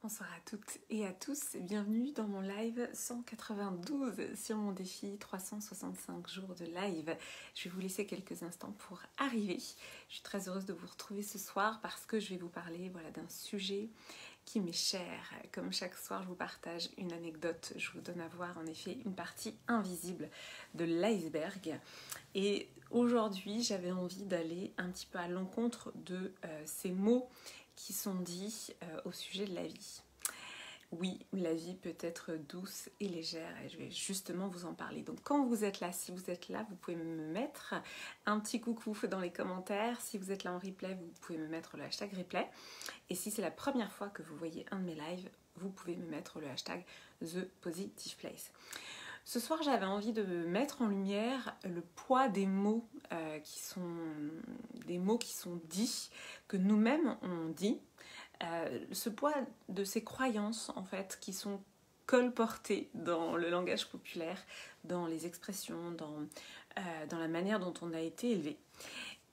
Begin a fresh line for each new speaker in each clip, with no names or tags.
Bonsoir à toutes et à tous, bienvenue dans mon live 192 sur mon défi 365 jours de live. Je vais vous laisser quelques instants pour arriver. Je suis très heureuse de vous retrouver ce soir parce que je vais vous parler d'un sujet qui m'est cher. Comme chaque soir, je vous partage une anecdote. Je vous donne à voir en effet une partie invisible de l'iceberg. Et aujourd'hui, j'avais envie d'aller un petit peu à l'encontre de ces mots qui sont dits au sujet de la vie. Oui, la vie peut être douce et légère et je vais justement vous en parler. Donc quand vous êtes là, si vous êtes là, vous pouvez me mettre un petit coucou dans les commentaires. Si vous êtes là en replay, vous pouvez me mettre le hashtag replay. Et si c'est la première fois que vous voyez un de mes lives, vous pouvez me mettre le hashtag ThePositivePlace. Ce soir, j'avais envie de mettre en lumière le poids des mots qui sont dits, que nous-mêmes on dit. Ce poids de ces croyances en fait qui sont colportées dans le langage populaire, dans les expressions, dans la manière dont on a été élevé.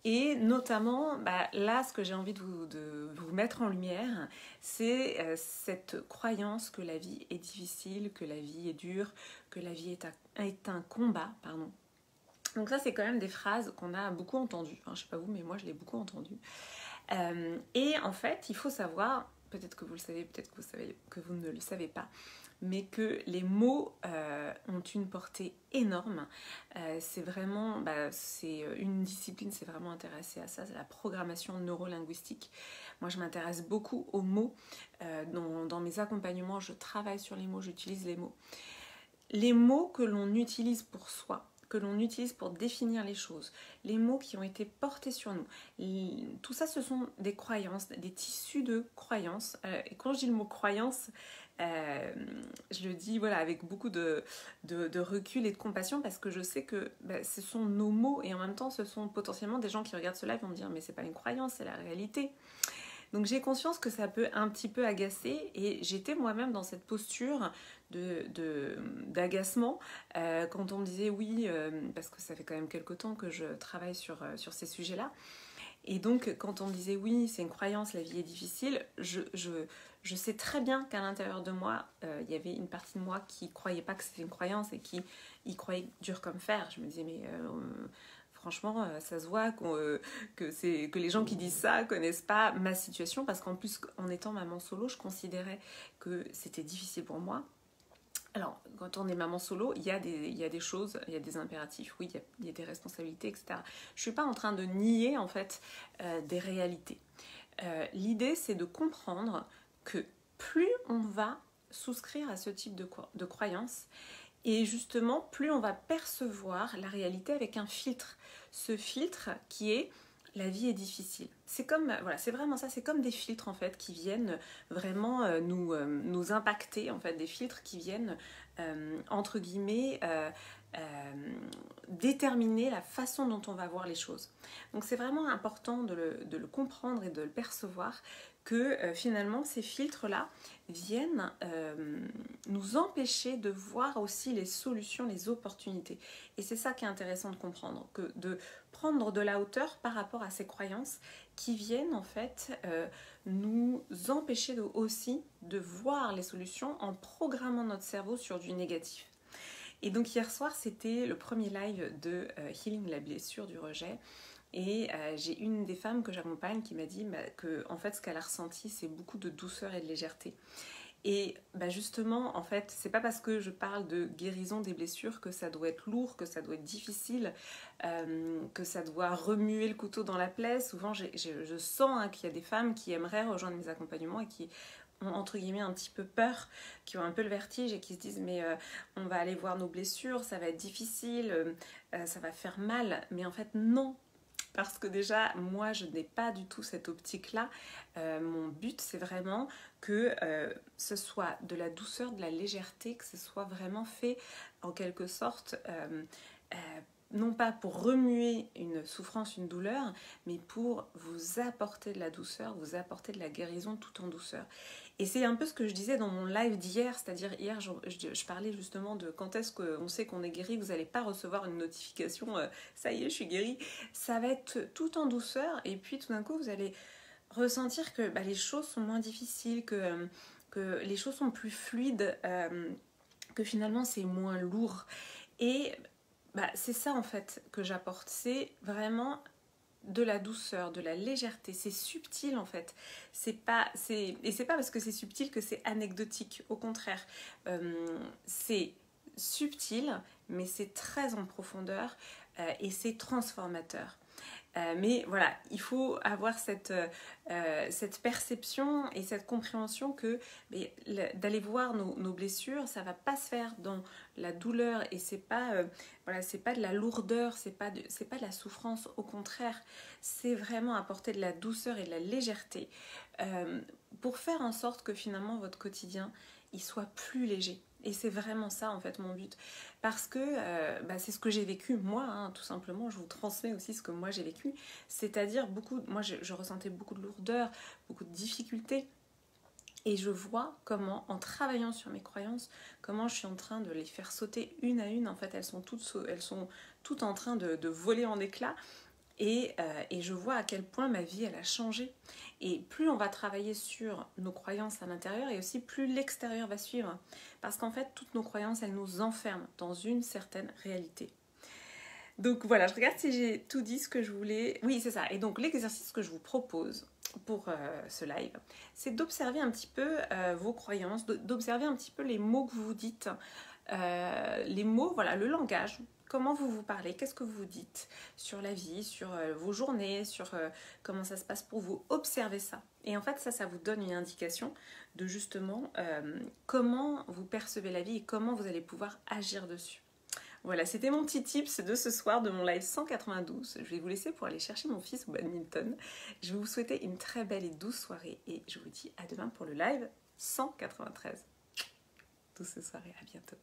Et notamment, là, ce que j'ai envie de vous mettre en lumière, c'est cette croyance que la vie est difficile, que la vie est dure, que la vie est un combat, pardon. Donc ça, c'est quand même des phrases qu'on a beaucoup entendues. Enfin, je sais pas vous, mais moi, je l'ai beaucoup entendu. Et en fait, il faut savoir, peut-être que vous le savez, peut-être que vous ne le savez pas, mais que les mots ont une portée énorme. C'est vraiment, c'est une discipline, c'est vraiment intéressé à ça, c'est la programmation neurolinguistique. Moi, je m'intéresse beaucoup aux mots. Dans mes accompagnements, je travaille sur les mots, j'utilise les mots. Les mots que l'on utilise pour soi, que l'on utilise pour définir les choses, les mots qui ont été portés sur nous. Tout ça, ce sont des croyances, des tissus de croyances. Et quand je dis le mot croyance, je le dis avec beaucoup de recul et de compassion parce que je sais que ce sont nos mots et en même temps, ce sont potentiellement des gens qui regardent ce live et vont me dire « mais c'est pas une croyance, c'est la réalité ». Donc j'ai conscience que ça peut un petit peu agacer et j'étais moi-même dans cette posture d'agacement quand on me disait oui, parce que ça fait quand même quelque temps que je travaille sur ces sujets-là. Et donc quand on me disait oui, c'est une croyance, la vie est difficile, je sais très bien qu'à l'intérieur de moi, il y avait une partie de moi qui ne croyait pas que c'était une croyance et qui y croyait dur comme fer. Je me disais mais... franchement, ça se voit que les gens qui disent ça connaissent pas ma situation parce qu'en plus, en étant maman solo, je considérais que c'était difficile pour moi. Alors, quand on est maman solo, il y a des choses, il y a des impératifs, oui, il y a des responsabilités, etc. Je suis pas en train de nier, en fait, des réalités. L'idée, c'est de comprendre que plus on va souscrire à ce type de croyances, et justement, plus on va percevoir la réalité avec un filtre. Ce filtre qui est « la vie est difficile ». C'est comme, c'est vraiment ça, c'est comme des filtres en fait qui viennent vraiment nous impacter, en fait, des filtres qui viennent, entre guillemets, déterminer la façon dont on va voir les choses. Donc c'est vraiment important de le comprendre et de le percevoir que finalement ces filtres-là viennent nous empêcher de voir aussi les solutions, les opportunités. Et c'est ça qui est intéressant de comprendre, que de prendre de la hauteur par rapport à ces croyances qui viennent en fait nous empêcher aussi de voir les solutions en programmant notre cerveau sur du négatif. Et donc hier soir, c'était le premier live de Healing la blessure du rejet. Et j'ai une des femmes que j'accompagne qui m'a dit que en fait, ce qu'elle a ressenti, c'est beaucoup de douceur et de légèreté. Et justement, en fait, c'est pas parce que je parle de guérison des blessures que ça doit être lourd, que ça doit être difficile, que ça doit remuer le couteau dans la plaie. Souvent, je sens qu'il y a des femmes qui aimeraient rejoindre mes accompagnements et qui ont entre guillemets un petit peu peur, qui ont un peu le vertige et qui se disent mais on va aller voir nos blessures, ça va être difficile, ça va faire mal. Mais en fait non, parce que déjà moi je n'ai pas du tout cette optique-là. Mon but c'est vraiment que ce soit de la douceur, de la légèreté, que ce soit vraiment fait en quelque sorte non pas pour remuer une souffrance, une douleur, mais pour vous apporter de la douceur, vous apporter de la guérison tout en douceur. Et c'est un peu ce que je disais dans mon live d'hier, c'est-à-dire hier je parlais justement de quand est-ce qu'on sait qu'on est guéri, vous n'allez pas recevoir une notification ça y est je suis guérie, ça va être tout en douceur et puis tout d'un coup vous allez ressentir que les choses sont moins difficiles, que que les choses sont plus fluides, que finalement c'est moins lourd. Et c'est ça en fait que j'apporte, c'est vraiment de la douceur, de la légèreté, c'est subtil en fait. Et c'est pas parce que c'est subtil que c'est anecdotique, au contraire. C'est subtil, mais c'est très en profondeur et c'est transformateur. Mais voilà, il faut avoir cette perception et cette compréhension que d'aller voir nos blessures, ça va pas se faire dans la douleur et c'est pas de la lourdeur, c'est pas de la souffrance. Au contraire, c'est vraiment apporter de la douceur et de la légèreté pour faire en sorte que finalement votre quotidien il soit plus léger. Et c'est vraiment ça en fait mon but. Parce que c'est ce que j'ai vécu moi, hein, tout simplement. Je vous transmets aussi ce que moi j'ai vécu. C'est-à-dire moi je ressentais beaucoup de lourdeur, beaucoup de difficultés. Et je vois comment, en travaillant sur mes croyances, comment je suis en train de les faire sauter une à une. En fait, elles sont toutes en train de voler en éclats. Et je vois à quel point ma vie elle a changé. Et plus on va travailler sur nos croyances à l'intérieur, et aussi plus l'extérieur va suivre. Parce qu'en fait, toutes nos croyances, elles nous enferment dans une certaine réalité. Donc voilà, je regarde si j'ai tout dit ce que je voulais. Oui, c'est ça. Et donc l'exercice que je vous propose pour ce live, c'est d'observer un petit peu vos croyances, d'observer un petit peu les mots que vous vous dites, les mots, voilà, le langage. Comment vous vous parlez, qu'est-ce que vous dites sur la vie, sur vos journées, sur comment ça se passe pour vous. Observez ça. Et en fait, ça vous donne une indication de justement comment vous percevez la vie et comment vous allez pouvoir agir dessus. Voilà, c'était mon petit tips de ce soir de mon live 192. Je vais vous laisser pour aller chercher mon fils au badminton. Je vais vous souhaiter une très belle et douce soirée et je vous dis à demain pour le live 193. Douce soirée, à bientôt.